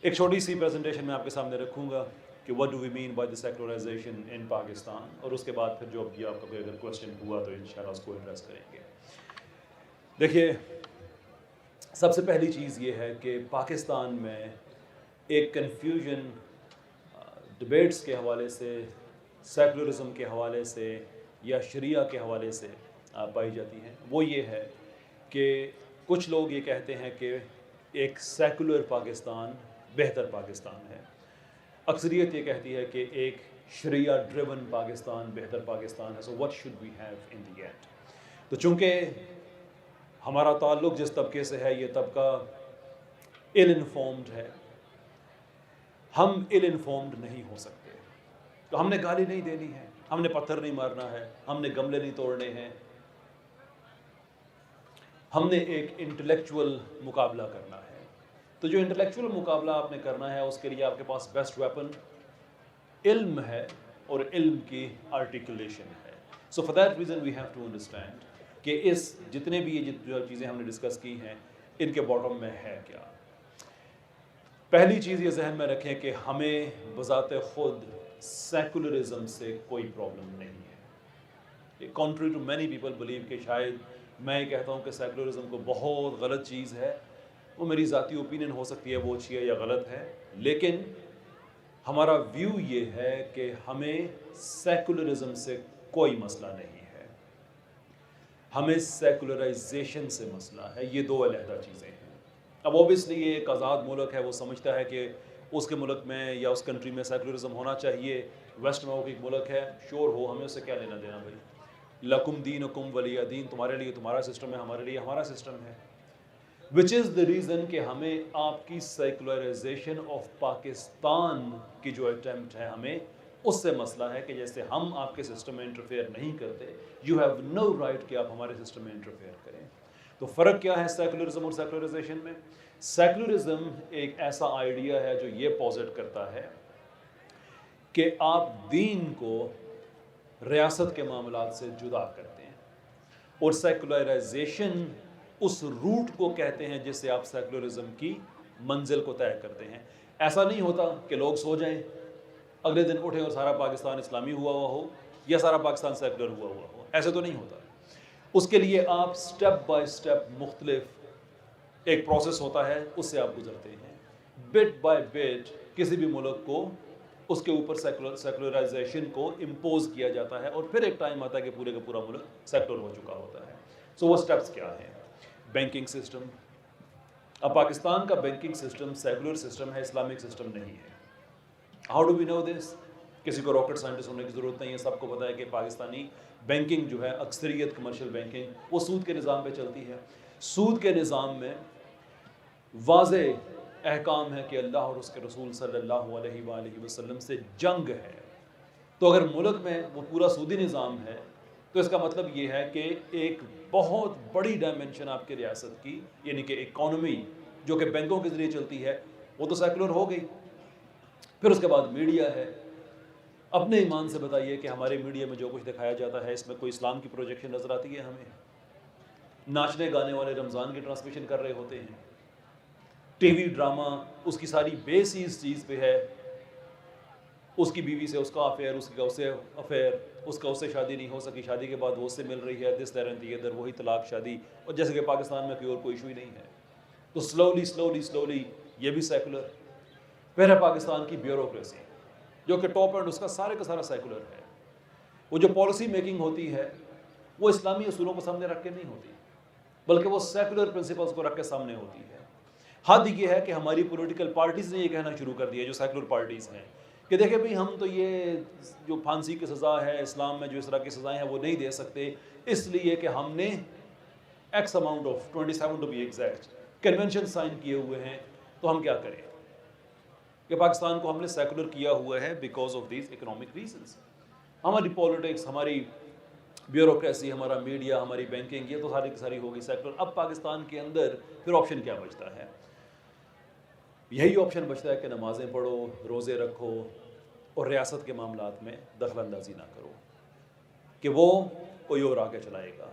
ایک چھوٹی سی پریزنٹیشن میں آپ کے سامنے رکھوں گا کہ what do we mean by the secularization in Pakistan, اور اس کے بعد پھر جو بھی آپ کا کوئی اگر کوشچن ہوا تو انشاءاللہ اس کو ایڈریس کریں گے۔ دیکھیے، سب سے پہلی چیز یہ ہے کہ پاکستان میں ایک کنفیوژن ڈبیٹس کے حوالے سے، سیکولرزم کے حوالے سے یا شریعہ کے حوالے سے پائی جاتی ہے۔ وہ یہ ہے کہ کچھ لوگ یہ کہتے ہیں کہ ایک سیکولر پاکستان بہتر پاکستان ہے، اکثریت یہ کہتی ہے کہ ایک شریعہ ڈریون پاکستان بہتر پاکستان ہے۔ سو what should we have in the end؟ تو چونکہ ہمارا تعلق جس طبقے سے ہے، یہ طبقہ ill informed ہے، ہم ill informed نہیں ہو سکتے، تو ہم نے گالی نہیں دینی ہے، ہم نے پتھر نہیں مارنا ہے، ہم نے گملے نہیں توڑنے ہیں، ہم نے ایک انٹلیکچول مقابلہ کرنا ہے۔ تو جو انٹلیکچول مقابلہ آپ نے کرنا ہے، اس کے لیے آپ کے پاس بیسٹ ویپن علم ہے، اور علم کی آرٹیکولیشن ہے۔ So for that reason we have to understand کہ اس جتنے بھی یہ جو چیزیں ہم نے ڈسکس کی ہیں، ان کے باٹم میں ہے کیا۔ پہلی چیز یہ ذہن میں رکھیں کہ ہمیں بذات خود سیکولرزم سے کوئی پرابلم نہیں ہے۔ Country too many people believe کہ شاید میں یہ کہتا ہوں کہ سیکولرزم کو بہت غلط چیز ہے، وہ میری ذاتی اوپینین ہو سکتی ہے وہ اچھی ہے یا غلط ہے، لیکن ہمارا ویو یہ ہے کہ ہمیں سیکولرزم سے کوئی مسئلہ نہیں ہے، ہمیں سیکولرائزیشن سے مسئلہ ہے۔ یہ دو علیحدہ چیزیں ہیں۔ اب اوبیسلی یہ ایک آزاد ملک ہے، وہ سمجھتا ہے کہ اس کے ملک میں یا اس کنٹری میں سیکولرزم ہونا چاہیے، ویسٹ میں وہ ایک ملک ہے، شور ہو، ہمیں اس سے کیا لینا دینا بھائی، لکم دینکم ولی دین، تمہارے لیے تمہارا سسٹم ہے، ہمارے لیے ہمارا سسٹم ہے۔ وچ از دا ریزن کہ ہمیں آپ کی سیکولرائزیشن آف پاکستان کی جو اٹیمپٹ ہے، ہمیں اس سے مسئلہ ہے کہ جیسے ہم آپ کے سسٹم میں انٹرفیئر نہیں کرتے، یو ہیو نو رائٹ کہ آپ ہمارے سسٹم میں انٹرفیئر کریں۔ تو فرق کیا ہے سیکولرزم اور سیکولرائزیشن میں؟ سیکولرزم ایک ایسا آئیڈیا ہے جو یہ پوزٹ کرتا ہے کہ آپ دین کو ریاست کے معاملات سے جدا کرتے ہیں، اور سیکولرائزیشن اس روٹ کو کہتے ہیں جس سے آپ سیکولرزم کی منزل کو طے کرتے ہیں۔ ایسا نہیں ہوتا کہ لوگ سو جائیں، اگلے دن اٹھیں اور سارا پاکستان اسلامی ہوا ہو یا سارا پاکستان سیکولر ہوا ہو، ایسے تو نہیں ہوتا۔ اس کے لیے آپ سٹیپ بائی سٹیپ مختلف ایک پروسیس ہوتا ہے، اس سے آپ گزرتے ہیں، بٹ بائی بٹ کسی بھی ملک کو اس کے اوپر سیکولرائزیشن کو امپوز کیا جاتا ہے، اور پھر ایک ٹائم آتا ہے کہ پورے کا پورا ملک سیکولر ہو چکا ہوتا ہے۔ سو وہ سٹیپس کیا ہیں؟ Banking system. اب پاکستان کا بینکنگ سسٹم سیکولر سسٹم ہے، اسلامک سسٹم نہیں ہے۔ ہاؤ ڈو وی نو دس؟ کسی کو راکٹ سائنٹسٹ ہونے کی ضرورت نہیں ہے، سب کو پتہ ہے کہ پاکستانی بینکنگ جو ہے، اکثریت کمرشل بینکنگ، وہ سود کے نظام پہ چلتی ہے۔ سود کے نظام میں واضح احکام ہے کہ اللہ اور اس کے رسول صلی اللہ علیہ وآلہ وسلم سے جنگ ہے۔ تو اگر ملک میں وہ پورا سودی نظام ہے، تو اس کا مطلب یہ ہے کہ ایک بہت بڑی ڈائمنشن آپ کی ریاست کی، یعنی کہ اکانومی جو کہ بینکوں کے ذریعے چلتی ہے، وہ تو سیکولر ہو گئی۔ پھر اس کے بعد میڈیا ہے۔ اپنے ایمان سے بتائیے کہ ہمارے میڈیا میں جو کچھ دکھایا جاتا ہے، اس میں کوئی اسلام کی پروجیکشن نظر آتی ہے ہمیں؟ ناچنے گانے والے رمضان کی ٹرانسمیشن کر رہے ہوتے ہیں، ٹی وی ڈرامہ اس کی ساری بیس اس چیز پہ ہے، اس کی بیوی سے اس کا افیئر، اس کا اس سے افیئر، اس کا اس سے شادی نہیں ہو سکی، شادی کے بعد وہ اس سے مل رہی ہے، this that and the other, وہی طلاق شادی، اور جیسے کہ پاکستان میں کوئی اور کوئی ایشو ہی نہیں ہے۔ تو سلولی یہ بھی سیکولر۔ پھر ہے پاکستان کی بیوروکریسی، جو کہ ٹاپ اینڈ اس کا سارے کا سارا سیکولر ہے۔ وہ جو پالیسی میکنگ ہوتی ہے، وہ اسلامی اصولوں کو سامنے رکھ کے نہیں ہوتی، بلکہ وہ سیکولر پرنسپلز کو رکھ کے سامنے ہوتی ہے۔ حد یہ ہے کہ ہماری پولیٹیکل پارٹیز نے یہ کہنا شروع کر دیا، جو سیکولر پارٹیز ہیں، کہ دیکھیں بھئی ہم تو یہ جو پھانسی کی سزا ہے اسلام میں، جو اس طرح کی سزائیں ہیں، وہ نہیں دے سکتے، اس لیے کہ ہم نے x amount of 27 to be exact convention sign کیے ہوئے ہیں، تو ہم کیا کریں کہ پاکستان کو ہم نے سیکولر کیا ہوا ہے because of these economic reasons. ہماری پالیٹکس، ہماری بیوروکریسی، ہمارا میڈیا، ہماری بینکنگ، یہ تو ساری کی ساری ہوگی سیکولر۔ اب پاکستان کے اندر پھر آپشن کیا بچتا ہے؟ یہی آپشن بچتا ہے کہ نمازیں پڑھو، روزے رکھو، اور ریاست کے معاملات میں دخل اندازی نہ کرو، کہ وہ کوئی اور آگے چلائے گا۔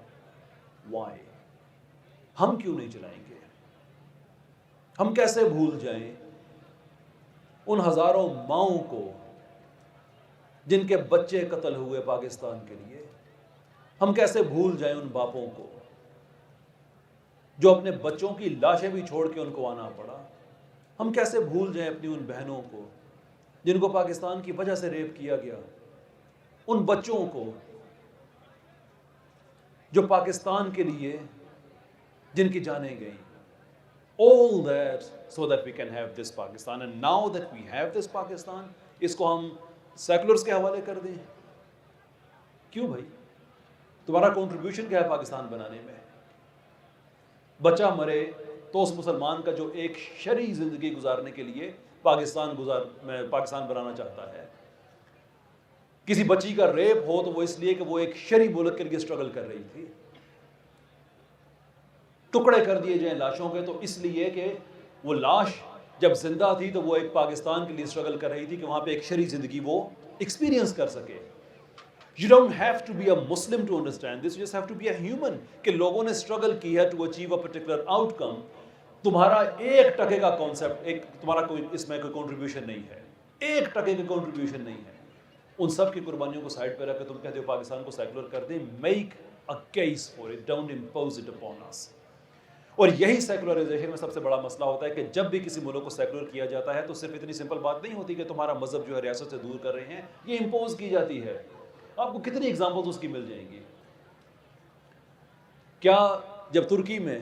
وائی؟ ہم کیوں نہیں چلائیں گے؟ ہم کیسے بھول جائیں ان ہزاروں ماؤں کو جن کے بچے قتل ہوئے پاکستان کے لیے، ہم کیسے بھول جائیں ان باپوں کو جو اپنے بچوں کی لاشیں بھی چھوڑ کے ان کو آنا پڑا؟ ہم کیسے بھول جائیں اپنی ان بہنوں کو جن کو پاکستان کی وجہ سے ریپ کیا گیا، ان بچوں کو جو پاکستان کے لیے جن کی جانیں گئیں؟ All that so that we can have this Pakistan. And now that we have this Pakistan, اس کو ہم سیکولرز کے حوالے کر دیں؟ کیوں بھائی؟ تمہارا کنٹریبیوشن کیا ہے پاکستان بنانے میں؟ بچہ مرے تو اس مسلمان کا جو ایک شرعی زندگی گزارنے کے لیے پاکستان بنانا چاہتا ہے، کسی بچی کا ریپ ہو تو وہ اس لیے کہ وہ ایک شرعی ملک کے لیے سٹرگل کر رہی تھی، ٹکڑے کر دیے جائیں لاشوں کے تو اس لیے کہ وہ لاش جب زندہ تھی تو وہ ایک پاکستان کے لیے سٹرگل کر رہی تھی کہ وہاں پہ ایک شرعی زندگی وہ ایکسپیرینس کر سکے۔ You don't have to be a Muslim to understand this, you just have to be a human، کہ لوگوں نے سٹرگل کی ہے to achieve a particular outcome۔ تمہارا 1% کا کانسیپٹ، تمہارا کوئی اس میں کوئی کنٹریبیوشن نہیں ہے، 1% کا کنٹریبیوشن نہیں ہے۔ ان سب کی قربانیوں کو سائڈ پہ رکھ کے تم کہتے ہو پاکستان کو سیکولر کر دیں، make a case for it, don't impose it upon us۔ اور یہی سیکولرائزیشن میں سب سے بڑا مسئلہ ہوتا ہے کہ جب بھی کسی ملک کو سیکولر کیا جاتا ہے تو صرف اتنی سمپل بات نہیں ہوتی کہ تمہارا مذہب جو ہے ریاست سے دور کر رہے ہیں، یہ امپوز کی جاتی ہے۔ آپ کو کتنی ایگزامپلز اس کی مل جائیں گی؟ کیا جب ترکی میں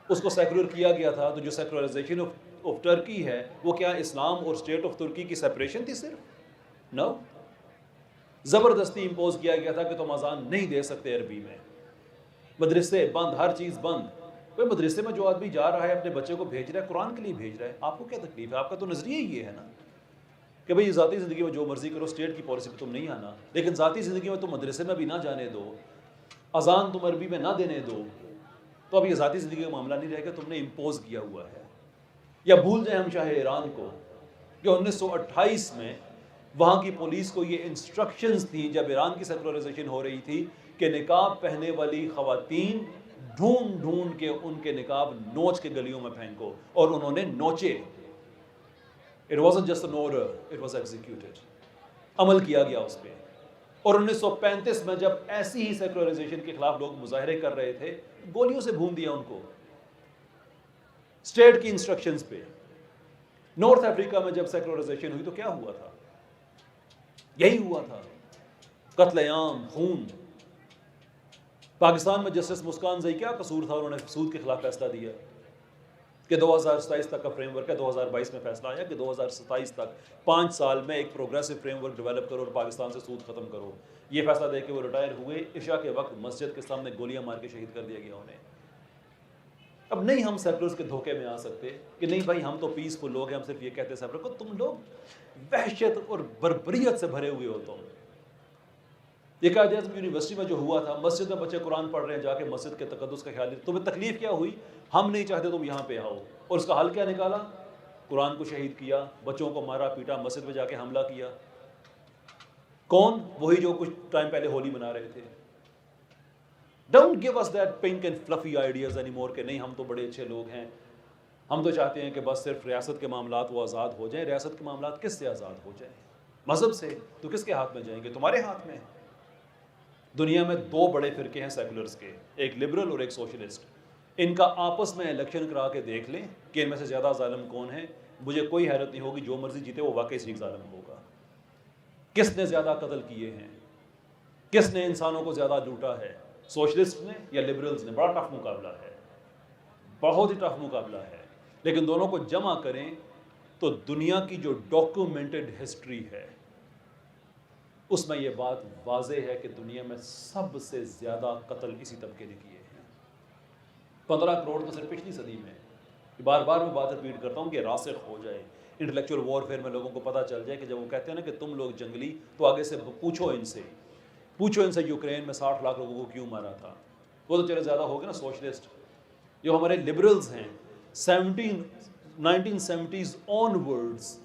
اس کو سیکولر کیا گیا تھا تو جو سیکولرائزیشن آف ٹرکی ہے وہ کیا اسلام اور اسٹیٹ آف ترکی کی سیپریشن تھی صرف؟ نو، زبردستی امپوز کیا گیا تھا کہ تم اذان نہیں دے سکتے عربی میں، مدرسے بند، ہر چیز بند۔ کوئی مدرسے میں جو آدمی جا رہا ہے اپنے بچے کو بھیج رہا ہے قرآن کے لیے بھیج رہا ہے، آپ کو کیا تکلیف ہے؟ آپ کا تو نظریہ یہ ہے نا کہ بھئی ذاتی زندگی میں جو مرضی کرو، اسٹیٹ کی پالیسی پہ تم نہیں آنا، لیکن ذاتی زندگی میں تم مدرسے میں بھی نہ جانے دو، اذان تم عربی میں نہ دینے دو، تو اب یہ ذاتی زندگی کا معاملہ نہیں رہے گا، تم نے امپوز کیا ہوا ہے۔ یا بھول جائیں ہم شاہ ایران کو کہ 1928 میں وہاں کی پولیس کو یہ انسٹرکشنز تھیں جب ایران کی سیکولرائزیشن ہو رہی تھی کہ نقاب پہنے والی خواتین ڈھونڈ ڈھونڈ کے ان کے نقاب نوچ کے گلیوں میں پھینکو، اور انہوں نے نوچے۔ It wasn't just an order, it was executed۔ عمل کیا گیا اس پہ۔ اور 1935 میں جب ایسی ہی سیکولرائزیشن کے خلاف لوگ مظاہرے کر رہے تھے، گولیوں سے بھون دیا ان کو اسٹیٹ کی انسٹرکشنز پہ۔ نارتھ افریقہ میں جب سیکولرائزیشن ہوئی تو کیا ہوا تھا؟ یہی ہوا تھا، قتل عام، خون۔ پاکستان میں جسٹس مسکان زئی کیا قصور تھا؟ انہوں نے سود کے خلاف فیصلہ دیا کہ 2027 تک کا فریم ورک ہے، 2022 میں فیصلہ آیا کہ 2027 تک 5 سال میں ایک پروگریسو فریم ورک ڈیولپ کرو اور پاکستان سے سود ختم کرو۔ یہ فیصلہ دے کے وہ ریٹائر ہوئے، عشاء کے وقت مسجد کے سامنے گولیاں مار کے شہید کر دیا گیا انہیں۔ اب نہیں ہم سیکولرز کے دھوکے میں آ سکتے کہ نہیں بھائی ہم تو پیسفل لوگ ہیں، ہم صرف یہ کہتے سیکولر کو، تم لوگ وحشت اور بربریت سے بھرے ہوئے ہو تم۔ یہ قائد اعظم یونیورسٹی میں جو ہوا تھا، مسجد میں بچے قرآن پڑھ رہے ہیں، جا کے مسجد کے تقدس کا خیال، تمہیں تکلیف کیا ہوئی؟ ہم نہیں چاہتے تم یہاں پہ آؤ، اور اس کا حل کیا نکالا؟ قرآن کو شہید کیا، بچوں کو مارا پیٹا، مسجد میں جا کے حملہ کیا۔ کون؟ وہی جو کچھ ٹائم پہلے ہولی منا رہے تھے۔ Don't give us that pink and fluffy ideas anymore کہ نہیں ہم تو بڑے اچھے لوگ ہیں، ہم تو چاہتے ہیں کہ بس صرف ریاست کے معاملات وہ آزاد ہو جائیں۔ ریاست کے معاملات کس سے آزاد ہو جائیں؟ مذہب سے؟ تو کس کے ہاتھ میں جائیں گے؟ تمہارے ہاتھ میں۔ دنیا میں 2 بڑے فرقے ہیں سیکولرز کے، ایک لبرل اور ایک سوشلسٹ۔ ان کا آپس میں الیکشن کرا کے دیکھ لیں کہ ان میں سے زیادہ ظالم کون ہے۔ مجھے کوئی حیرت نہیں ہوگی جو مرضی جیتے وہ واقعی صحیح ظالم ہوگا۔ کس نے زیادہ قتل کیے ہیں؟ کس نے انسانوں کو زیادہ لوٹا ہے؟ سوشلسٹ نے یا لبرلز نے؟ بڑا ٹف مقابلہ ہے، بہت ہی ٹف مقابلہ ہے، لیکن دونوں کو جمع کریں تو دنیا کی جو ڈاکومنٹڈ ہسٹری ہے اس میں یہ بات واضح ہے کہ دنیا میں سب سے زیادہ قتل اسی طبقے نے کیے ہیں۔ 15 کروڑ تو صرف پچھلی صدی میں۔ بار بار میں بات رپیٹ کرتا ہوں کہ راسخ ہو جائے، انٹلیکچوئل وارفیئر میں لوگوں کو پتہ چل جائے کہ جب وہ کہتے ہیں نا کہ تم لوگ جنگلی، تو آگے سے پوچھو ان سے یوکرین میں 60 لاکھ لوگوں کو کیوں مارا تھا؟ وہ تو چلے زیادہ ہو گئے نا سوشلسٹ۔ جو ہمارے لبرلز ہیں 1970s آنورڈز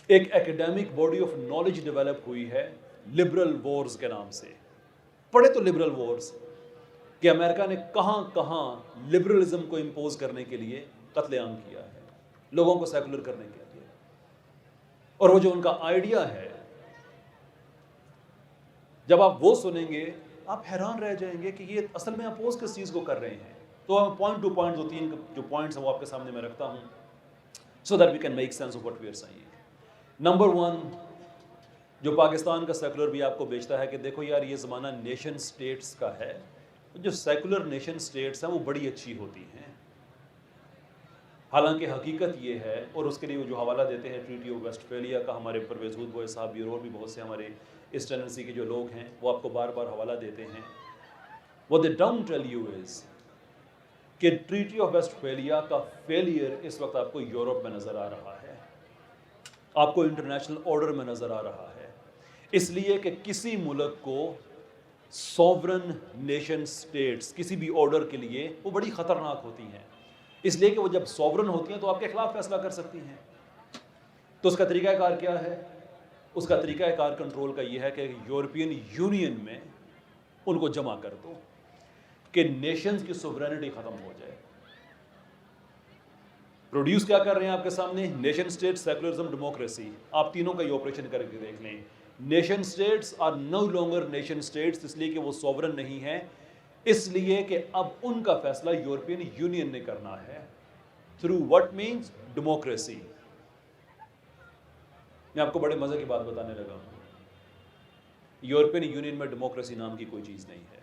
ایک ایکیڈیمک باڈی آف نالج ڈیولپ ہوئی ہے لبرل وارز کے نام سے۔ پڑھے تو لبرل وارز کہ امریکہ نے کہاں کہاں لبرلزم کو امپوز کرنے کے لیے قتل عام کیا ہے، لوگوں کو سیکولر کرنے کے لیے۔ اور وہ جو ان کا آئیڈیا ہے، جب آپ وہ سنیں گے آپ حیران رہ جائیں گے کہ یہ اصل میں اپوز کس چیز کو کر رہے ہیں. تو ہم پوائنٹ ٹو پوائنٹ، 2-3 جو پوائنٹس ہیں وہ آپ کے سامنے میں رکھتا ہوں so that we can make sense of what we are saying. Number 1، جو پاکستان کا سیکولر بھی آپ کو بیچتا ہے کہ دیکھو یار یہ زمانہ نیشن سٹیٹس کا ہے، جو سیکولر نیشن سٹیٹس ہیں وہ بڑی اچھی ہوتی ہیں. حالانکہ حقیقت یہ ہے، اور اس کے لیے وہ جو حوالہ دیتے ہیں ٹریٹی آف ویسٹ فیلیا کا، ہمارے پرویز ہود بوئے صاحب بھی اور بھی بہت سے ہمارے اس ٹینڈنسی کے جو لوگ ہیں وہ آپ کو بار بار حوالہ دیتے ہیں. What they don't tell you is کہ ٹریٹی آف ویسٹ فیلیا کا فیلئر اس وقت آپ کو یورپ میں نظر آ رہا ہے، آپ کو انٹرنیشنل آرڈر میں نظر آ رہا ہے. اس لیے کہ کسی ملک کو سوورن نیشن سٹیٹس کسی بھی آرڈر کے لیے وہ بڑی خطرناک ہوتی ہیں، اس لیے کہ وہ جب سوورن ہوتی ہیں تو آپ کے خلاف فیصلہ کر سکتی ہیں. تو اس کا طریقہ کار کیا ہے؟ اس کا طریقہ کار کنٹرول کا یہ ہے کہ یورپین یونین میں ان کو جمع کر دو کہ نیشنز کی سوورینٹی ختم ہو جائے. پروڈیوس کیا کر رہے ہیں آپ کے سامنے؟ Nation state, secularism, democracy. آپ تینوں کا یہ آپریشن کر کے دیکھ لیں. Nation states are no longer nation states, اس لیے کہ وہ سوورن نہیں ہیں، اس لیے کہ اب ان کا فیصلہ یورپین یونین نے کرنا ہے تھرو وٹ مینس ڈیموکریسی. میں آپ کو بڑے مزے کی بات بتانے لگا ہوں. یورپین یونین میں ڈیموکریسی نام کی کوئی چیز نہیں ہے.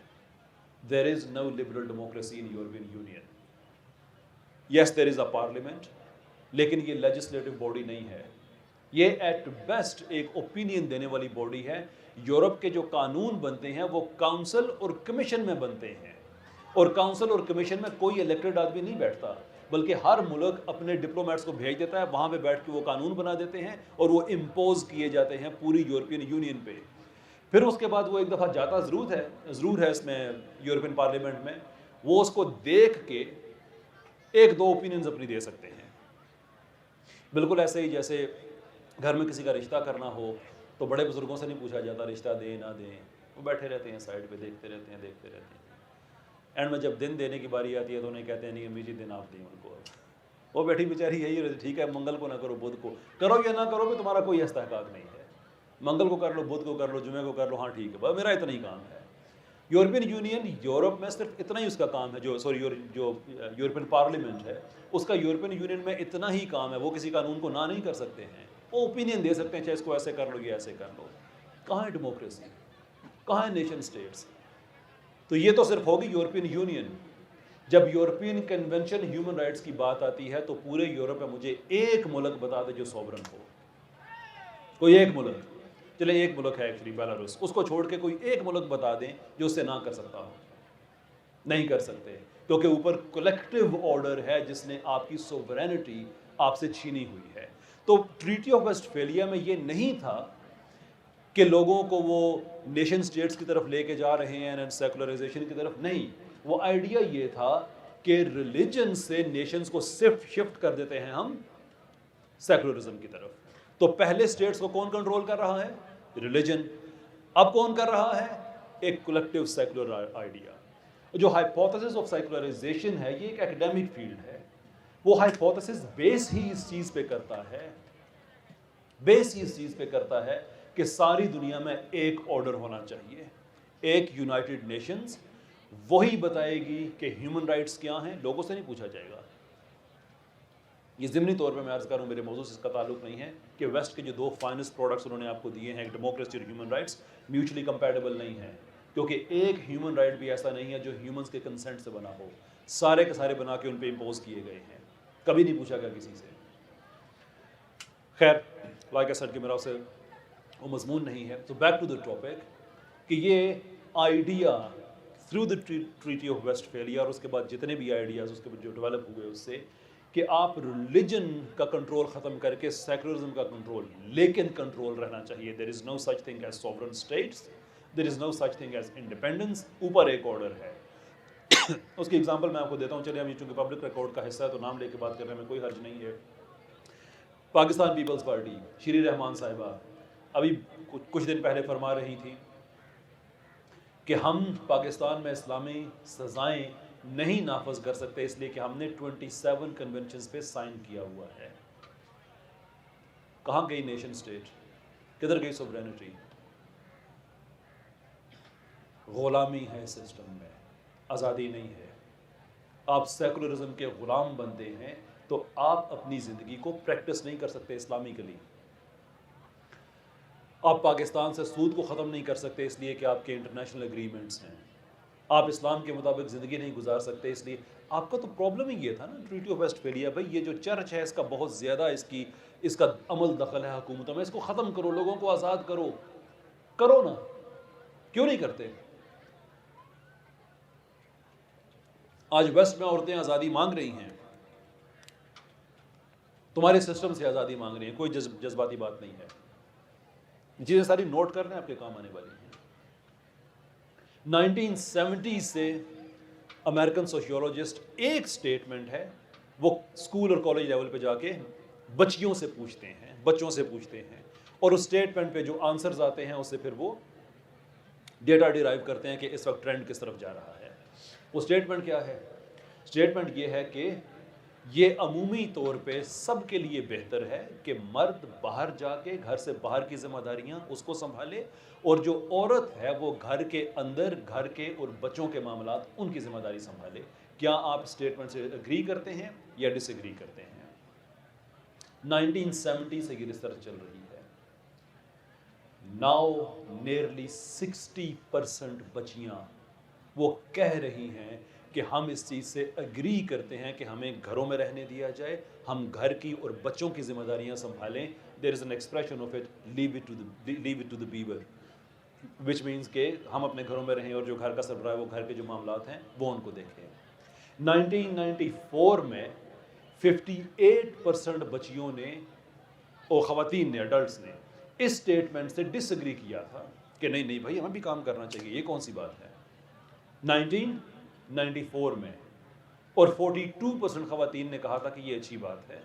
There is no liberal democracy in European Union. Yes, there is a parliament, لیکن یہ legislative body نہیں ہے. یہ at best ایک opinion دینے والی body ہے. یورپ کے جو قانون بنتے ہیں وہ کاؤنسل اور کمیشن میں بنتے ہیں، اور کاؤنسل اور کمیشن میں کوئی الیکٹڈ آدمی نہیں بیٹھتا، بلکہ ہر ملک اپنے ڈپلومیٹس کو بھیج دیتا ہے، وہاں پہ بیٹھ کے وہ قانون بنا دیتے ہیں اور وہ امپوز کیے جاتے ہیں پوری یورپین یونین پہ. پھر اس کے بعد وہ ایک دفعہ جاتا ضرور ہے اس میں یورپین پارلیمنٹ میں، وہ اس کو دیکھ کے ایک دو اوپینینز اپنی دے سکتے ہیں. بالکل ایسے ہی جیسے گھر میں کسی کا رشتہ کرنا ہو تو بڑے بزرگوں سے نہیں پوچھا جاتا رشتہ دیں نہ دیں، وہ بیٹھے رہتے ہیں سائڈ پہ دیکھتے رہتے ہیں. اینڈ میں جب دن دینے کی باری آتی ہے تو انہیں کہتے ہیں نہیں امی جی دن آپ دیں ان کو. وہ بیٹھی بیچاری یہی رہتی، ٹھیک ہے منگل کو نہ کرو بدھ کو کرو یا نہ کرو، تمہارا کوئی استحقاق نہیں ہے. منگل کو کر لو، بدھ کو کر لو، جمعے کو کر لو، ہاں ٹھیک ہے، بس میرا اتنا ہی کام ہے. یورپین یونین یورپ میں صرف اتنا ہی اس کا کام ہے، جو یورپین پارلیمنٹ ہے اس کا یورپین یونین میں اتنا ہی کام ہے. وہ کسی قانون کو نہ نہیں کر سکتے ہیں، وہ اوپینین دے سکتے ہیں چاہے اس کو ایسے کر لو یا ایسے کر لو. کہاں ہے ڈیموکریسی؟ کہاں ہے نیشن سٹیٹس؟ تو یہ تو صرف ہوگی یورپین یونین. جب یورپین کنونشن ہیومن رائٹس کی بات آتی ہے تو پورے یورپ میں مجھے ایک ملک بتا دے جو سوورن ہو. کوئی ایک ملک، چلے ایک ملک ہے ایکچولی بیلاروس، اس کو چھوڑ کے کوئی ایک ملک بتا دیں جو اس سے نہ کر سکتا ہو. نہیں کر سکتے، کیونکہ اوپر کولیکٹیو آرڈر ہے جس نے آپ کی سوورینٹی آپ سے چھینی ہوئی ہے. تو ٹریٹی آف ویسٹ فیلیا میں یہ نہیں تھا کہ لوگوں کو وہ نیشن سٹیٹس کی طرف لے کے جا رہے ہیں اینڈ سیکولرائزیشن کی طرف، نہیں. وہ آئیڈیا یہ تھا کہ ریلیجن سے نیشنز کو شفٹ کر دیتے ہیں ہم سیکولرزم کی طرف. تو پہلے سٹیٹس کو کون کنٹرول کر رہا ہے؟ ریلیجن. اب کون کر رہا ہے؟ ایک کولیکٹیو سیکولر آئیڈیا. جو ہائپوتھیسس آف سیکولرائزیشن ہے یہ ایک ایکڈیمک فیلڈ ہے. وہ ہائپوتھیسس بیس ہی اس چیز پہ کرتا ہے کہ ساری دنیا میں ایک آرڈر ہونا چاہیے، ایک یونائٹڈ نیشنز. وہی بتائے گی کہ ہیومن رائٹس کیا ہیں، لوگوں سے نہیں پوچھا جائے گا. یہ ضمنی طور پہ میں عرض کروں، میرے موضوع سے اس کا تعلق نہیں ہے کہ ویسٹ کے جو دو فائنسٹ پروڈکٹس انہوں نے آپ کو دیے ہیں، ڈیموکریسی اور ہیومن رائٹس، میوچلی کمپیٹیبل نہیں ہیں. کیونکہ ایک ہیومن رائٹ بھی ایسا نہیں ہے جو ہیومنس کے کنسنٹ سے بنا ہو. سارے کے سارے بنا کے ان پہ امپوز کیے گئے ہیں، کبھی نہیں پوچھا گیا کسی سے. خیر لائک ایسڈ کہ میرا سے وہ مضمون نہیں ہے. تو بیک ٹو دا ٹاپک کہ یہ idea through the treaty of Westphalia اور اس کے بعد جتنے بھی آئیڈیاز اس کے بعد جو ڈیولپ ہوئے اس سے کہ آپ ریلیجن کا کنٹرول ختم کر کے سیکولرزم کا کنٹرول، لیکن کنٹرول رہنا چاہیے. There is no such thing as sovereign states, there is no such thing as independence. اوپر ایک آرڈر ہے. اس کی ایگزامپل میں آپ کو دیتا ہوں. چلیے ہم یہ چونکہ پبلک ریکارڈ کا حصہ ہے تو نام لے کے بات کرنے میں کوئی حرج نہیں ہے. پاکستان پیپلز پارٹی شیری رحمان صاحبہ ابھی کچھ دن پہلے فرما رہی تھی کہ ہم پاکستان میں اسلامی سزائیں نہیں نافذ کر سکتے اس لیے کہ ہم نے 27 کنونشنز پہ سائن کیا ہوا ہے. کہاں گئی نیشن اسٹیٹ؟ کدھر گئی سوورینٹی؟ غلامی ہے سسٹم میں، آزادی نہیں ہے۔ آپ سیکولرزم کے غلام بنتے ہیں تو آپ اپنی زندگی کو پریکٹس نہیں کر سکتے اسلامکلی۔ آپ پاکستان سے سود کو ختم نہیں کر سکتے اس لیے کہ آپ کے انٹرنیشنل اگریمنٹس ہیں۔ آپ اسلام کے مطابق زندگی نہیں گزار سکتے اس لیے آپ کا تو پرابلم ہی یہ تھا نا ٹریٹی آف ویسٹ فیلیا، بھائی یہ جو چرچ ہے اس کا بہت زیادہ اس کا عمل دخل ہے حکومتوں میں، اس کو ختم کرو، لوگوں کو آزاد کرو۔ کرو نا، کیوں نہیں کرتے؟ آج ویسٹ میں عورتیں آزادی مانگ رہی ہیں، تمہارے سسٹم سے آزادی مانگ رہی ہیں، کوئی جذباتی بات نہیں ہے۔ یہ چیزیں ساری نوٹ کر لیں، آپ کے کام آنے والی ہیں۔ 1970 سے امریکن سوشیولوجسٹ ایک سٹیٹمنٹ ہے، وہ اسکول اور کالج لیول پہ جا کے بچیوں سے پوچھتے ہیں، بچوں سے پوچھتے ہیں، اور اس سٹیٹمنٹ پہ جو آنسرز آتے ہیں اس سے پھر وہ ڈیٹا ڈیرائیو کرتے ہیں کہ اس وقت ٹرینڈ کس طرف جا رہا ہے۔ وہ سٹیٹمنٹ کیا ہے؟ سٹیٹمنٹ یہ ہے کہ یہ عمومی طور پہ سب کے لیے بہتر ہے کہ مرد باہر جا کے گھر سے باہر کی ذمہ داریاں اس کو سنبھالے، اور جو عورت ہے وہ گھر کے اندر گھر کے اور بچوں کے معاملات ان کی ذمہ داری سنبھالے۔ کیا آپ اسٹیٹمنٹ سے اگری کرتے ہیں یا ڈس ایگری کرتے ہیں؟ 1970 سے یہ ریسرچ چل رہی ہے۔ ناؤ نیئرلی 60% بچیاں وہ کہہ رہی ہیں کہ ہم اس چیز سے اگری کرتے ہیں کہ ہمیں گھروں میں رہنے دیا جائے، ہم گھر کی اور بچوں کی ذمہ داریاں سنبھالیں۔ There is an expression of it, leave it to the beaver, which means کہ ہم اپنے گھروں میں رہیں اور جو گھر کا سربراہ ہے وہ گھر کے جو معاملات ہیں وہ ان کو دیکھیں۔ 1994 میں 58% بچیوں نے اور خواتین نے، ایڈلٹس نے اس سٹیٹمنٹ سے ڈس ایگری کیا تھا کہ نہیں نہیں بھائی ہمیں بھی کام کرنا چاہیے، یہ کون سی بات ہے۔ 1994 میں، اور 42% خواتین نے کہا تھا کہ یہ اچھی بات ہے،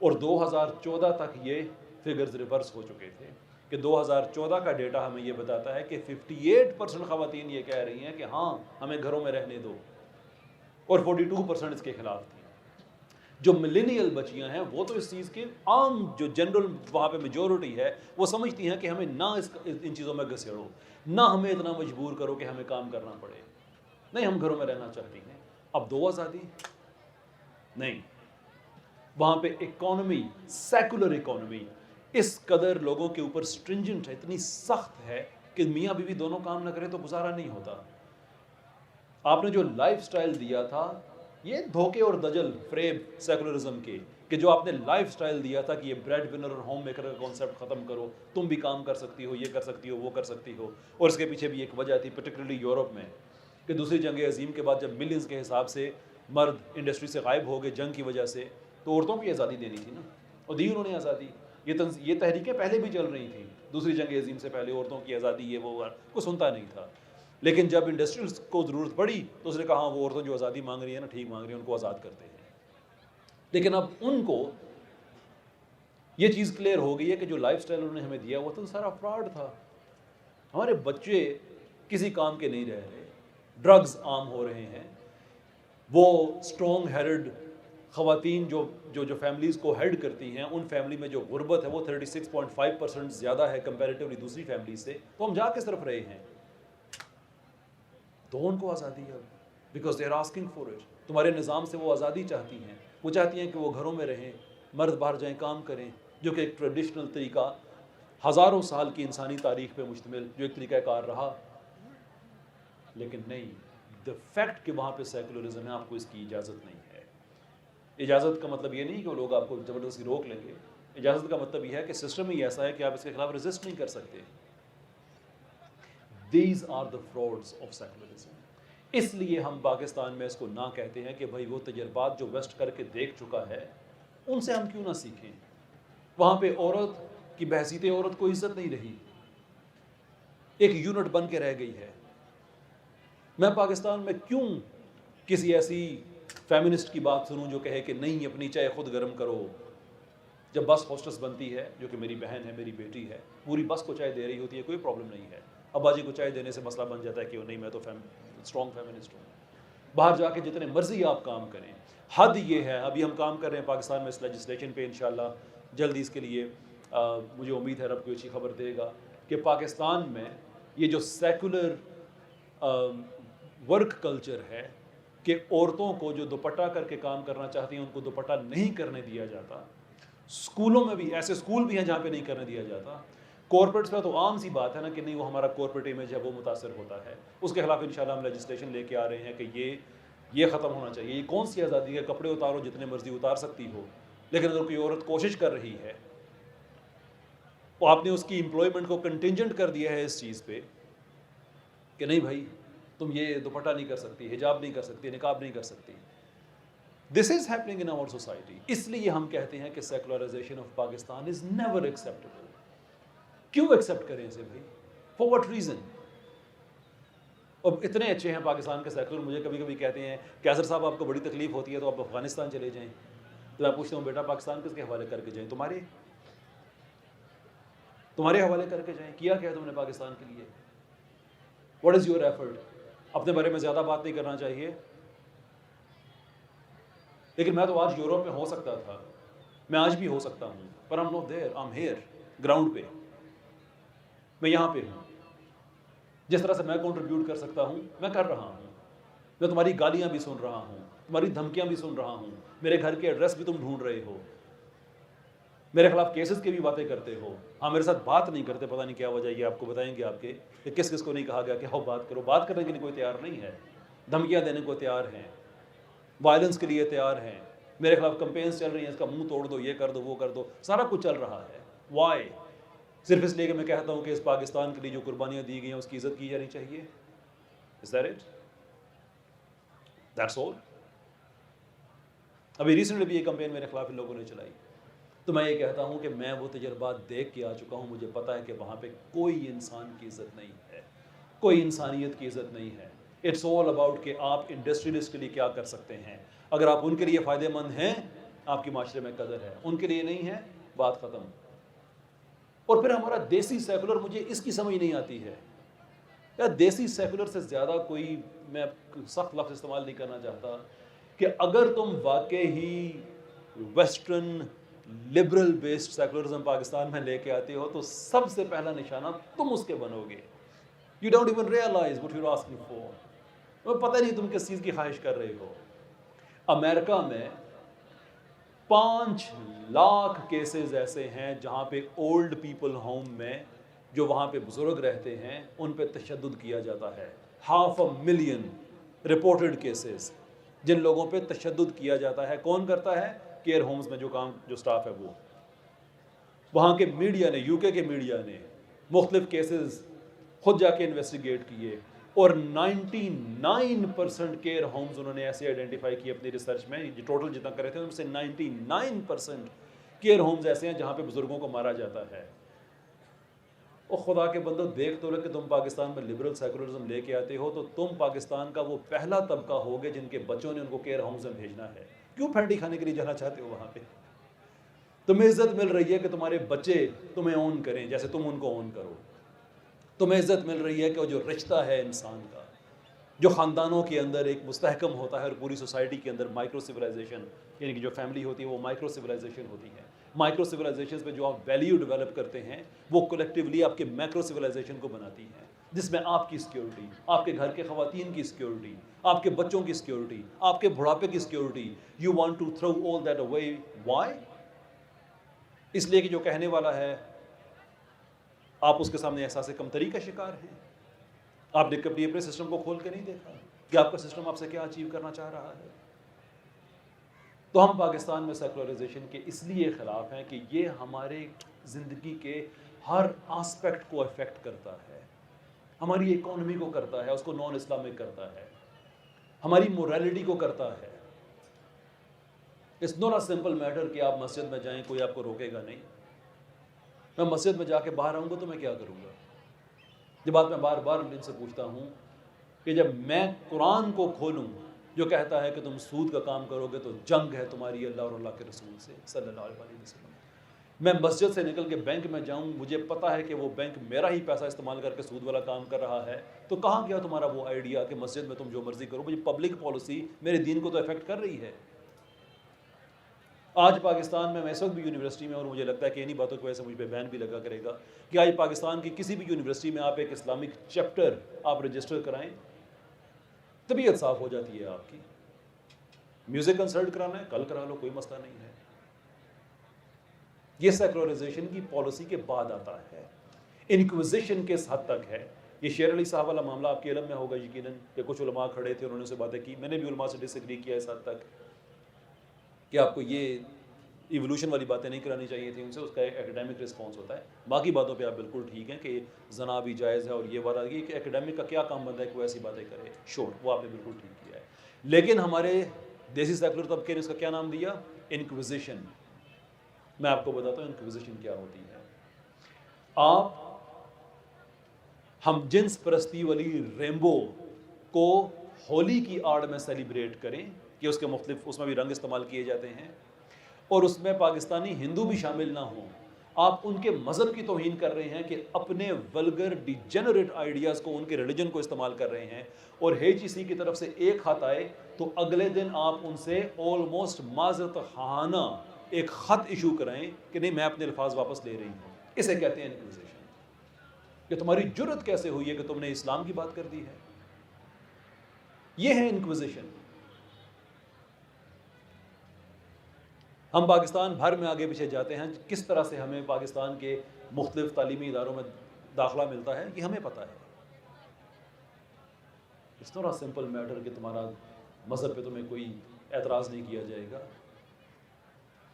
اور 2014 تک یہ فگرز ریورس ہو چکے تھے کہ 2014 کا ڈیٹا ہمیں یہ بتاتا ہے کہ 58% خواتین یہ کہہ رہی ہیں کہ ہاں ہمیں گھروں میں رہنے دو، اور 42% اس کے خلاف تھی۔ جو ملینیل بچیاں ہیں وہ تو اس چیز کے عام جو جنرل وہاں پہ میجورٹی ہے وہ سمجھتی ہیں کہ ہمیں نہ ان چیزوں میں گھسیڑو، نہ ہمیں اتنا مجبور کرو کہ ہمیں کام کرنا پڑے، نہیں ہم گھروں میں رہنا چاہتی ہیں۔ اب دو آزادی نہیں، وہاں پہ اکانومی، سیکولر اکانومی اس قدر لوگوں کے اوپر سٹرنجنٹ ہے، اتنی سخت ہے کہ میاں بیوی دونوں کام نہ کریں تو گزارا نہیں ہوتا۔ آپ نے جو لائف سٹائل دیا تھا، یہ دھوکے اور دجل فریب سیکولرزم کے، کہ جو آپ نے لائف سٹائل دیا تھا کہ یہ بریڈ ونر اور ہوم میکر کا کانسیپٹ ختم کرو، تم بھی کام کر سکتی ہو، یہ کر سکتی ہو، وہ کر سکتی ہو، اور اس کے پیچھے بھی ایک وجہ تھی پرٹیکولرلی یورپ میں کہ دوسری جنگ عظیم کے بعد جب ملینز کے حساب سے مرد انڈسٹری سے غائب ہو گئے جنگ کی وجہ سے، تو عورتوں کو آزادی دینی تھی نا، اور دی انہوں نے آزادی۔ یہ تحریکیں پہلے بھی چل رہی تھیں، دوسری جنگ عظیم سے پہلے عورتوں کی آزادی، یہ وہ کوئی سنتا نہیں تھا، لیکن جب انڈسٹریز کو ضرورت پڑی تو اس نے کہا ہاں وہ عورتیں جو آزادی مانگ رہی ہیں نا، ٹھیک مانگ رہی ہیں، ان کو آزاد کرتے ہیں۔ لیکن اب ان کو یہ چیز کلیئر ہو گئی ہے کہ جو لائف سٹائل انہوں نے ہمیں دیا وہ تو سارا فراڈ تھا۔ ہمارے بچے کسی کام کے نہیں رہ رہے، ڈرگز عام ہو رہے ہیں، وہ اسٹرانگ ہیڈڈ خواتین جو فیملیز کو ہیڈ کرتی ہیں، ان فیملی میں جو غربت ہے وہ 36.5% زیادہ ہے کمپیریٹیولی دوسری فیملی سے، تو ہم جا کس طرف رہے ہیں؟ تو ان کو آزادی ہے because they are asking for it. تمہارے نظام سے وہ آزادی چاہتی ہیں، وہ چاہتی ہیں کہ وہ گھروں میں رہیں، مرد باہر جائیں کام کریں، جو کہ ایک ٹریڈیشنل طریقہ ہزاروں سال کی انسانی تاریخ پہ مشتمل جو ایک طریقہ کار رہا۔ لیکن نہیں، دا فیکٹ کہ وہاں پہ سیکولرزم ہے، آپ کو اس کی اجازت نہیں ہے۔ اجازت کا مطلب یہ نہیں کہ وہ لوگ آپ کو زبردستی روک لیں گے، اجازت کا مطلب یہ ہے کہ سسٹم ہی ایسا ہے کہ آپ اس کے خلاف ریزسٹ نہیں کر سکتے۔ These are the frauds of secularism۔ اس لیے ہم پاکستان میں اس کو نہ کہتے ہیں کہ بھائی وہ تجربات جو ویسٹ کر کے دیکھ چکا ہے ان سے ہم کیوں نہ سیکھیں۔ وہاں پہ عورت کی بحیثیت عورت کو عزت نہیں رہی، ایک یونٹ بن کے رہ گئی ہے۔ میں پاکستان میں کیوں کسی ایسی فیمنسٹ کی بات سنوں جو کہے کہ نہیں اپنی چائے خود گرم کرو، جب بس ہوسٹس بنتی ہے جو کہ میری بہن ہے، میری بیٹی ہے، پوری بس کو چائے دے رہی ہوتی ہے، کوئی پرابلم نہیں ہے، ابا جی کو چائے دینے سے مسئلہ بن جاتا ہے کہ وہ نہیں میں تو اسٹرانگ فیمنسٹ ہوں۔ باہر جا کے جتنے مرضی آپ کام کریں، حد یہ ہے، ابھی ہم کام کر رہے ہیں پاکستان میں اس لیجسلیشن پہ انشاءاللہ جلدی اس کے لیے مجھے امید ہے رب کوئی اچھی خبر دے گا کہ پاکستان میں یہ جو سیکولر ورک کلچر ہے کہ عورتوں کو جو دوپٹہ کر کے کام کرنا چاہتی ہیں ان کو دوپٹہ نہیں کرنے دیا جاتا. اسکولوں میں بھی ایسے اسکول بھی ہیں جہاں پہ نہیں کرنے دیا جاتا. کارپوریٹس پہ تو عام سی بات ہے نا کہ نہیں وہ ہمارا کارپوریٹ امیج ہے وہ متاثر ہوتا ہے. اس کے خلاف انشاءاللہ ہم لیجسلیشن لے کے آ رہے ہیں کہ یہ ختم ہونا چاہیے. یہ کون سی آزادی ہے؟ کپڑے اتارو جتنے مرضی اتار سکتی ہو، لیکن اگر کوئی عورت کوشش کر رہی ہے تو آپ نے اس کی امپلائمنٹ کو کنٹینجنٹ کر دیا ہے اس چیز پہ کہ نہیں بھائی تم یہ دوپٹہ نہیں کر سکتی، حجاب نہیں کر سکتی، نقاب نہیں کر سکتی. دس is happening in our society. اس لیے ہم کہتے ہیں کہ secularisation of Pakistan is never acceptable. کیوں ایکسیپٹ کریں اسے بھائی؟ For what reason? اب اتنے اچھے ہیں پاکستان کے سیکولر، مجھے کبھی کبھی کہتے ہیں کہ اظہر صاحب آپ کو بڑی تکلیف ہوتی ہے تو آپ افغانستان چلے جائیں. تو میں پوچھتا ہوں بیٹا پاکستان کس کے حوالے کر کے جائیں؟ تمہارے حوالے کر کے جائیں. کیا تم نے پاکستان کے لیے؟ What is your effort? اپنے بارے میں زیادہ بات نہیں کرنا چاہیے. لیکن میں تو آج یورپ میں ہو سکتا تھا، میں آج بھی ہو سکتا ہوں، پر I'm not there, I'm here ground پہ. میں یہاں پہ ہوں. جس طرح سے میں کنٹریبیوٹ کر سکتا ہوں میں کر رہا ہوں. میں تمہاری گالیاں بھی سن رہا ہوں، تمہاری دھمکیاں بھی سن رہا ہوں، میرے گھر کے ایڈریس بھی تم ڈھونڈ رہے ہو، میرے خلاف کیسز کی بھی باتیں کرتے ہو. ہاں میرے ساتھ بات نہیں کرتے، پتہ نہیں کیا وجہ. یہ آپ کو بتائیں گے آپ کے کہ کس کس کو نہیں کہا گیا کہ ہاؤ بات کرو. بات کرنے کے لیے کوئی تیار نہیں ہے. دھمکیاں دینے کو تیار ہیں، وائلنس کے لیے تیار ہیں. میرے خلاف کمپینز چل رہی ہیں، اس کا منہ توڑ دو، یہ کر دو، وہ کر دو. سارا کچھ چل رہا ہے. وائی؟ صرف اس لیے کہ میں کہتا ہوں کہ اس پاکستان کے لیے جو قربانیاں دی گئی ہیں اس کی عزت کی جانی چاہیے. Is that it? That's all. ابھی ریسنٹلی بھی یہ کمپین میرے خلاف ان لوگوں نے چلائی. تو میں یہ کہتا ہوں کہ میں وہ تجربات دیکھ کے آ چکا ہوں. مجھے پتا ہے کہ وہاں پہ کوئی انسان کی عزت نہیں ہے، کوئی انسانیت کی عزت نہیں ہے. اٹس آل اباؤٹ کہ آپ انڈسٹریلسٹ کے لیے کیا کر سکتے ہیں. اگر آپ ان کے لیے فائدہ مند ہیں آپ کی معاشرے میں قدر ہے، ان کے لیے نہیں ہے بات ختم. اور پھر ہمارا دیسی سیکولر، مجھے اس کی سمجھ نہیں آتی ہے. یا دیسی سیکولر سے زیادہ کوئی، میں سخت لفظ استعمال نہیں کرنا چاہتا، کہ اگر تم واقع ہی western liberal based secularism Pakistan میں لے کے آتے ہو تو سب سے پہلا نشانہ تم اس کے بنو گے. You don't even realise what you are asking for. تمہیں پتہ نہیں تم کس چیز کی خواہش کر رہے ہو. امریکہ میں 5 لاکھ کیسز ایسے ہیں جہاں پہ اولڈ پیپل ہوم میں جو وہاں پہ بزرگ رہتے ہیں ان پہ تشدد کیا جاتا ہے. 500,000 رپورٹڈ کیسز جن لوگوں پہ تشدد کیا جاتا ہے. کون کرتا ہے؟ کیئر ہومز میں جو سٹاف ہے وہ. وہاں کے میڈیا نے، یو کے میڈیا نے مختلف کیسز خود جا کے انویسٹیگیٹ کیے اور 99% کیئر ہومز انہوں نے ایسے آئیڈینٹیفائی کیے اپنی ریسرچ میں. یہ ٹوٹل جتنا کرے تھے ان سے 99% کیئر ہومز ایسے ہیں جہاں پہ بزرگوں کو مارا جاتا ہے. اور خدا کے بندو دیکھ تو لے کہ تم پاکستان میں لبرل سیکولرزم لے کے آتے ہو تو تم پاکستان کا وہ پہلا طبقہ ہوگے جن کے بچوں نے ان کو کیئر ہومز میں بھیجنا ہے. کیوں پھینٹی کھانے کے لیے جانا چاہتے ہو وہاں پہ؟ تمہیں عزت مل رہی ہے کہ تمہارے بچے تمہیں اون کریں جیسے تم ان کو اون کرو. تمہیں عزت مل رہی ہے کہ وہ جو رشتہ ہے انسان کا، جو خاندانوں کے اندر ایک مستحکم ہوتا ہے اور پوری سوسائٹی کے اندر مائکرو سویلائزیشن، یعنی کہ جو فیملی ہوتی ہے وہ مائکرو سویلائزیشن ہوتی ہے. مائکرو سویلائزیشن پہ جو آپ ویلیو ڈیولپ کرتے ہیں وہ کولیکٹیولی آپ کے میکرو سویلائزیشن کو بناتی ہیں، جس میں آپ کی سیکیورٹی، آپ کے گھر کے خواتین کی سیکیورٹی، آپ کے بچوں کی سیکیورٹی، آپ کے بڑھاپے کی security. You want to throw all that away. Why? اس لیے کہ جو کہنے والا ہے آپ اس کے سامنے احساس کمتری کا شکار ہیں. آپ نے کبھی اپنے سسٹم کو کھول کے نہیں دیکھا کہ آپ کا سسٹم آپ سے کیا اچیو کرنا چاہ رہا ہے. تو ہم پاکستان میں سیکولرائزیشن کے اس لیے خلاف ہیں کہ یہ ہمارے زندگی کے ہر آسپیکٹ کو افیکٹ کرتا ہے. ہماری اکانومی کو کرتا ہے، اس کو نان اسلامک کرتا ہے، ہماری موریلٹی کو کرتا ہے. It's not a simple matter کہ آپ مسجد میں جائیں کوئی آپ کو روکے گا نہیں. میں مسجد میں جا کے باہر آؤں گا تو میں کیا کروں گا؟ یہ بات میں بار بار ان سے پوچھتا ہوں کہ جب میں قرآن کو کھولوں جو کہتا ہے کہ تم سود کا کام کرو گے تو جنگ ہے تمہاری اللہ اور اللہ کے رسول سے صلی اللہ علیہ وسلم. میں مسجد سے نکل کے بینک میں جاؤں، مجھے پتا ہے کہ وہ بینک میرا ہی پیسہ استعمال کر کے سود والا کام کر رہا ہے، تو کہاں گیا تمہارا وہ آئیڈیا کہ مسجد میں تم جو مرضی کرو؟ مجھے پبلک پالیسی میرے دین کو تو افیکٹ کر رہی ہے. آج پاکستان میں اس وقت بھی یونیورسٹی میں، اور مجھے لگتا ہے کہ انہی باتوں کی وجہ سے مجھ پہ بین بھی لگا کرے گا، کہ آج پاکستان کی کسی بھی یونیورسٹی میں آپ ایک اسلامک چیپٹر آپ رجسٹر کرائیں، طبیعت صاف ہو جاتی ہے آپ کی. میوزک کنسرٹ کرانا ہے کل کرا لو، کوئی مسئلہ نہیں ہے. یہ سیکولرائزیشن کی پالیسی کے بعد آتا ہے. انکویزیشن کس حد تک ہے؟ یہ شیر علی صاحب والا معاملہ آپ کے علم میں ہوگا یقیناً، کہ کچھ علماء کھڑے تھے، انہوں نے سے باتیں کی. میں نے بھی علماء سے ڈس ایگری کیا اس حد تک کہ آپ کو یہ ایوولوشن والی باتیں نہیں کرانی چاہیے تھیں ان سے، اس کا ایک ایکڈیمک رسپانس ہوتا ہے. باقی باتوں پہ آپ بالکل ٹھیک ہیں کہ زنا بھی جائز ہے اور یہ والا، یہ کہ ایکڈیمک کا کیا کام بنتا ہے کہ وہ ایسی باتیں کرے، شور، وہ آپ نے بالکل ٹھیک کیا ہے. لیکن ہمارے دیسی سیکولر طبقے نے اس کا کیا نام دیا؟ انکویزیشن. میں آپ کو بتاتا ہوں انکویزیشن کیا ہوتی ہے. آپ ہم جنس پرستی والی ریمبو کو ہولی کی آڑ میں سیلیبریٹ کریں کہ اس کے مختلف، اس میں بھی رنگ استعمال کیے جاتے ہیں، اور اس میں پاکستانی ہندو بھی شامل نہ ہوں. آپ ان کے مذہب کی توہین کر رہے ہیں کہ اپنے ولگر ڈیجنریٹ آئیڈیاز کو، ان کے ریلیجن کو استعمال کر رہے ہیں. اور HEC کی طرف سے ایک خط آئے تو اگلے دن آپ ان سے آلموسٹ معذرت خواہانہ ایک خط ایشو کرائیں کہ نہیں میں اپنے الفاظ واپس لے رہی ہوں. اسے کہتے ہیں انکویزیشن. کہ تمہاری جرت کیسے ہوئی ہے کہ تم نے اسلام کی بات کر دی ہے؟ یہ ہے انکویزیشن. ہم پاکستان بھر میں آگے پیچھے جاتے ہیں، کس طرح سے ہمیں پاکستان کے مختلف تعلیمی اداروں میں داخلہ ملتا ہے یہ ہمیں پتہ ہے. اس طرح سمپل میٹر کہ تمہارا مذہب پہ تمہیں کوئی اعتراض نہیں کیا جائے گا.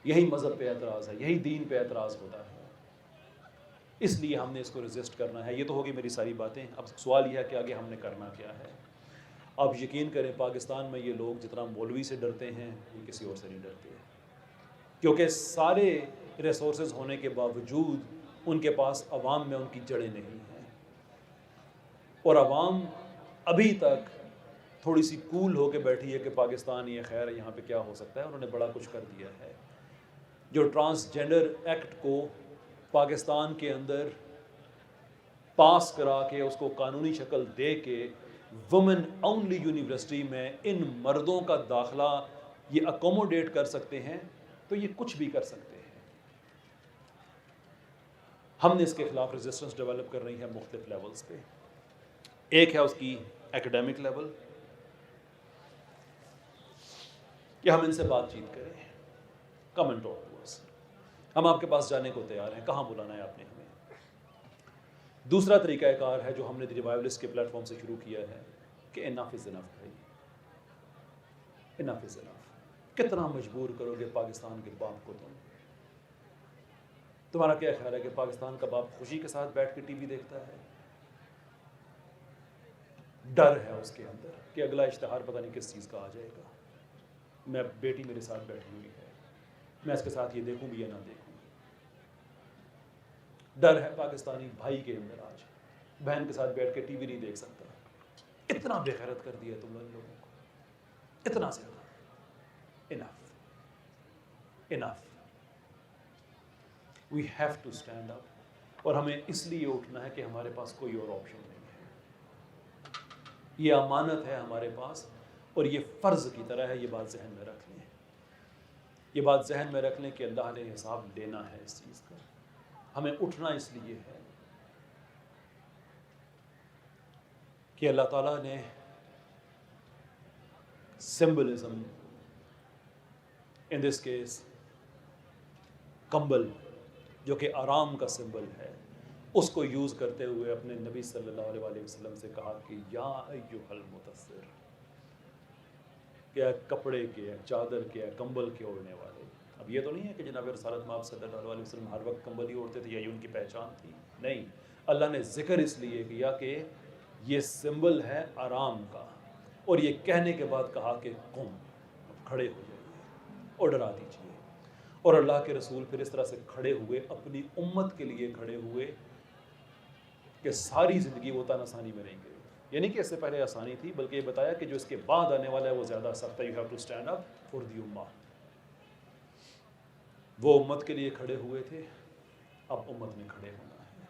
یہی مذہب پہ اعتراض ہے، یہی دین پہ اعتراض ہوتا ہے. اس لیے ہم نے اس کو ریزسٹ کرنا ہے. یہ تو ہوگی میری ساری باتیں. اب سوال یہ ہے کہ آگے ہم نے کرنا کیا ہے. آپ یقین کریں پاکستان میں یہ لوگ جتنا مولوی سے ڈرتے ہیں یہ کسی اور سے نہیں ڈرتے، کیونکہ سارے ریسورسز ہونے کے باوجود ان کے پاس عوام میں ان کی جڑیں نہیں ہیں. اور عوام ابھی تک تھوڑی سی کول ہو کے بیٹھی ہے کہ پاکستان یہ خیر ہے، یہاں پہ کیا ہو سکتا ہے. انہوں نے بڑا کچھ کر دیا ہے. جو ٹرانسجینڈر ایکٹ کو پاکستان کے اندر پاس کرا کے اس کو قانونی شکل دے کے وومن اونلی یونیورسٹی میں ان مردوں کا داخلہ یہ اکوموڈیٹ کر سکتے ہیں، تو یہ کچھ بھی کر سکتے ہیں. ہم نے اس کے خلاف ریزسٹنس ڈیولپ کر رہی ہے مختلف لیولز پہ. ایک ہے اس کی ایکڈیمک لیول کہ ہم ان سے بات چیت کریں، کم اینڈ ٹاک ٹو اس. ہم آپ کے پاس جانے کو تیار ہیں، کہاں بلانا ہے آپ نے ہمیں. دوسرا طریقہ کار ہے جو ہم نے دی ریوائولسٹ کے پلیٹ فارم سے شروع کیا ہے کہ انف از انف بھائی، انف از انف. کتنا مجبور کرو گے پاکستان کے باپ کو تم؟ تمہارا کیا خیال ہے کہ پاکستان کا باپ خوشی کے ساتھ بیٹھ کے ٹی وی دیکھتا ہے؟ ڈر ہے اس کے اندر کہ اگلا اشتہار پتہ نہیں کس چیز کا آ جائے گا. میں بیٹی میرے ساتھ بیٹھی ہوئی ہے، میں اس کے ساتھ یہ دیکھوں بھی یا نہ دیکھوں. ڈر ہے پاکستانی بھائی کے اندر آج، بہن کے ساتھ بیٹھ کے ٹی وی نہیں دیکھ سکتا. اتنا بے غیرت کر دیا تم لوگوں کو، اتنا زیادہ. Enough enough. We have to stand up. اور ہمیں اس لیے اٹھنا ہے کہ ہمارے پاس کوئی اور آپشن نہیں ہے. یہ امانت ہے ہمارے پاس اور یہ فرض کی طرح ہے. یہ بات ذہن میں رکھ لیں، یہ بات ذہن میں رکھ لیں کہ اللہ نے حساب لینا ہے اس چیز کا. ہمیں اٹھنا اس لیے ہے کہ اللہ تعالیٰ نے سمبلزم، ان دس کیس کمبل جو کہ آرام کا سمبل ہے، اس کو یوز کرتے ہوئے اپنے نبی صلی اللہ علیہ وآلہ وسلم سے کہا کہ یا ایھا المدثر، کیا کپڑے کے، چادر کے، کمبل کے اوڑھنے والے. اب یہ تو نہیں ہے کہ جناب رسالت مآب صلی اللہ علیہ وسلم ہر وقت کمبل ہی اوڑھتے تھے یا یہ ان کی پہچان تھی. نہیں، اللہ نے ذکر اس لیے کیا کہ یہ سمبل ہے آرام کا، اور یہ کہنے کے بعد کہا کہ قم، کھڑے ہو جائیے اور ڈرا دیجیے. اور اللہ کے رسول پھر اس طرح سے کھڑے ہوئے، اپنی امت کے لیے کھڑے ہوئے کہ ساری زندگی وہ تن آسانی میں نہیں گئی. یعنی کہ اس سے پہلے آسانی تھی، بلکہ یہ بتایا کہ جو اس کے بعد آنے والا ہے وہ زیادہ سخت ہے. You have to stand up for the امہ. وہ امت کے لیے کھڑے ہوئے تھے، اب امت میں کھڑے ہونا ہے.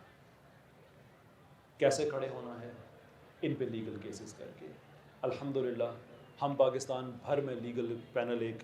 کیسے کھڑے ہونا ہے؟ ان پہ لیگل کیسز کر کے. الحمدللہ ہم پاکستان بھر میں لیگل پینل ایک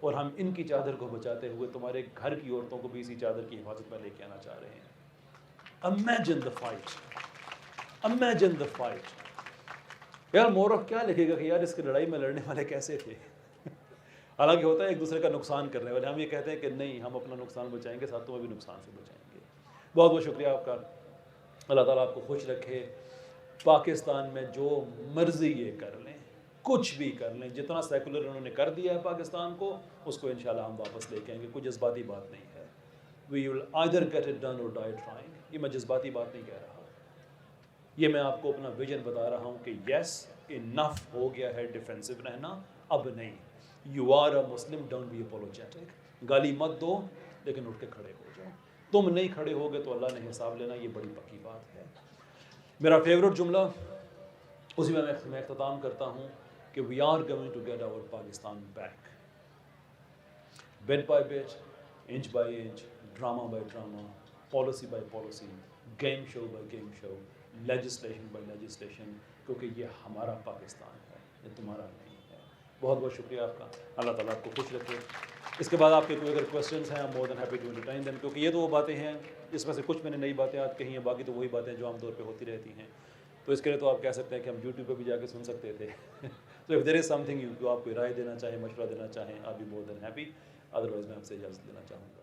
اور ہم ان کی چادر کو بچاتے ہوئے تمہارے گھر کی عورتوں کو بھی اسی چادر کی حفاظت میں لے کے آنا چاہ رہے ہیں. Imagine the fight. Imagine the fight. یار مورخ کیا لکھے گا کہ یار اس کی لڑائی میں لڑنے والے کیسے تھے. حالانکہ ہوتا ہے ایک دوسرے کا نقصان کرنے والے, ہم یہ کہتے ہیں کہ نہیں ہم اپنا نقصان بچائیں گے, ساتھ تمہیں بھی نقصان سے بچائیں گے. بہت بہت شکریہ آپ کا. اللہ تعالیٰ آپ کو خوش رکھے. پاکستان میں جو مرضی یہ کر لیں, کچھ بھی کر لیں, جتنا سیکولر انہوں نے کر دیا ہے پاکستان کو, اس کو انشاءاللہ ہم واپس لے کے آئیں گے. کوئی جذباتی بات نہیں ہے. We will either get it done or die trying. یہ میں جذباتی بات نہیں کہہ رہا, یہ میں آپ کو اپنا ویژن بتا رہا ہوں کہ یس انف ہو گیا ہے ڈیفینسو رہنا, اب نہیں. You are a Muslim, don't be apologetic. گالی مت دو لیکن اٹھ کے کھڑے ہو جاؤ. تم نہیں کھڑے ہوگے تو اللہ نے حساب لینا, یہ بڑی پکی بات ہے. میرا فیوریٹ جملہ اسی میں اختتام کرتا ہوں کہ we are going to get our Pakistan back. Bit by bit, inch by inch, drama by drama, policy by policy, game show by game show, legislation by legislation, کیونکہ یہ ہمارا پاکستان ہے, یہ تمہارا نہیں ہے. بہت بہت شکریہ آپ کا. اللہ تعالیٰ آپ کو خوش رکھے. اس کے بعد آپ کے کوئی اگر کویسچنس ہیں, more than happy to entertain them, کیونکہ یہ تو وہ باتیں ہیں جس میں سے کچھ میں نے نئی باتیں آج کہی ہیں, باقی تو وہی باتیں جو عام طور پہ ہوتی رہتی ہیں. تو اس کے لیے تو آپ کہہ سکتے ہیں کہ ہم یوٹیوب پہ بھی جا کے سن سکتے تھے. تو if there is some thing جو آپ کوئی رائے دینا چاہیں, مشورہ دینا چاہیں, آپ بھی مور دین ہیپی. ادروائز میں آپ سے اجازت لینا چاہوں گا.